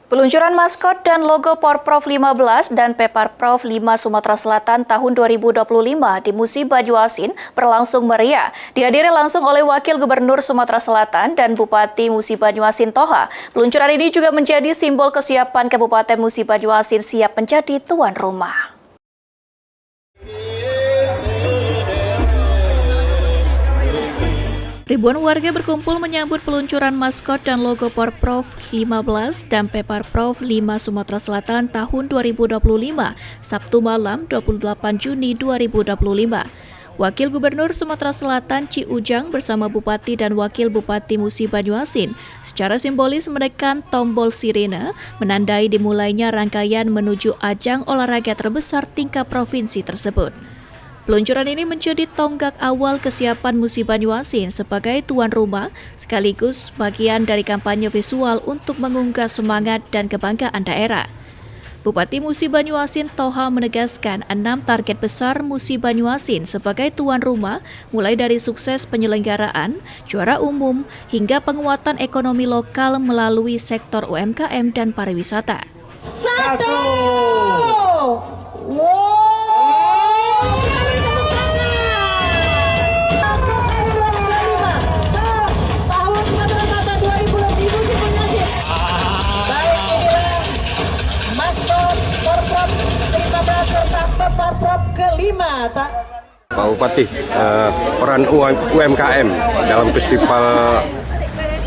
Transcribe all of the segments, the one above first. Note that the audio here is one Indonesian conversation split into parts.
Peluncuran maskot dan logo Porprov 15 dan Peparprov 5 Sumatera Selatan tahun 2025 di Musi Banyuasin berlangsung meriah. Dihadiri langsung oleh Wakil Gubernur Sumatera Selatan dan Bupati Musi Banyuasin Toha. Peluncuran ini juga menjadi simbol kesiapan Kabupaten Musi Banyuasin siap menjadi tuan rumah. Ribuan warga berkumpul menyambut peluncuran maskot dan logo Porprov 15 dan Peparprov 5 Sumatera Selatan tahun 2025, Sabtu malam 28 Juni 2025. Wakil Gubernur Sumatera Selatan Ci Ujang bersama Bupati dan Wakil Bupati Musi Banyuasin secara simbolis menekan tombol sirene menandai dimulainya rangkaian menuju ajang olahraga terbesar tingkat provinsi tersebut. Peluncuran ini menjadi tonggak awal kesiapan Musi Banyuasin sebagai tuan rumah, sekaligus bagian dari kampanye visual untuk mengunggah semangat dan kebanggaan daerah. Bupati Musi Banyuasin Toha menegaskan 6 target besar Musi Banyuasin sebagai tuan rumah, mulai dari sukses penyelenggaraan, juara umum, hingga penguatan ekonomi lokal melalui sektor UMKM dan pariwisata. 1. Peparprov kelima, Pak Bupati, peran UMKM dalam festival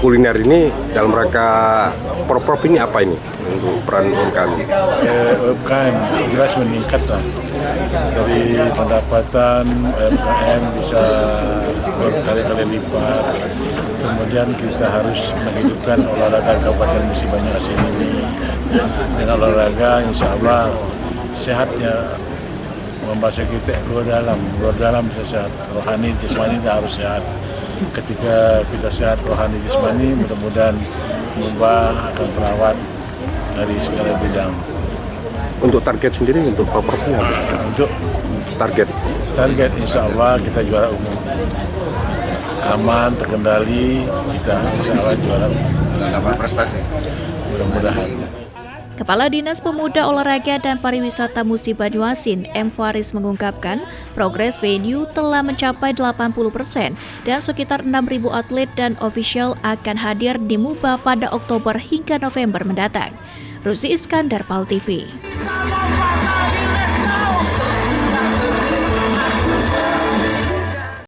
kuliner ini dalam rangka Porprov ini apa ini untuk peran UMKM? UMKM jelas meningkat lah. Dari pendapatan UMKM bisa berkali-kali lipat. Kemudian kita harus menghidupkan olahraga Kabupaten Musi Banyuasin ini. Dengan olahraga insya Allah sehatnya membaca kita luar dalam bisa sehat, rohani jasmani harus sehat. Ketika kita sehat rohani jasmani, mudah-mudahan akan terawat dari segala bidang. Untuk target sendiri untuk Porprovnya apa? Untuk target insya Allah kita juara umum, aman terkendali, kita insya Allah juara umum. Apa prestasi? Mudah-mudahan. Kepala Dinas Pemuda Olahraga dan Pariwisata Musi Banyuasin, M. Faris mengungkapkan, progres venue telah mencapai 80% dan sekitar 6.000 atlet dan ofisial akan hadir di MUBA pada Oktober hingga November mendatang. Rusi Iskandar, PAL TV.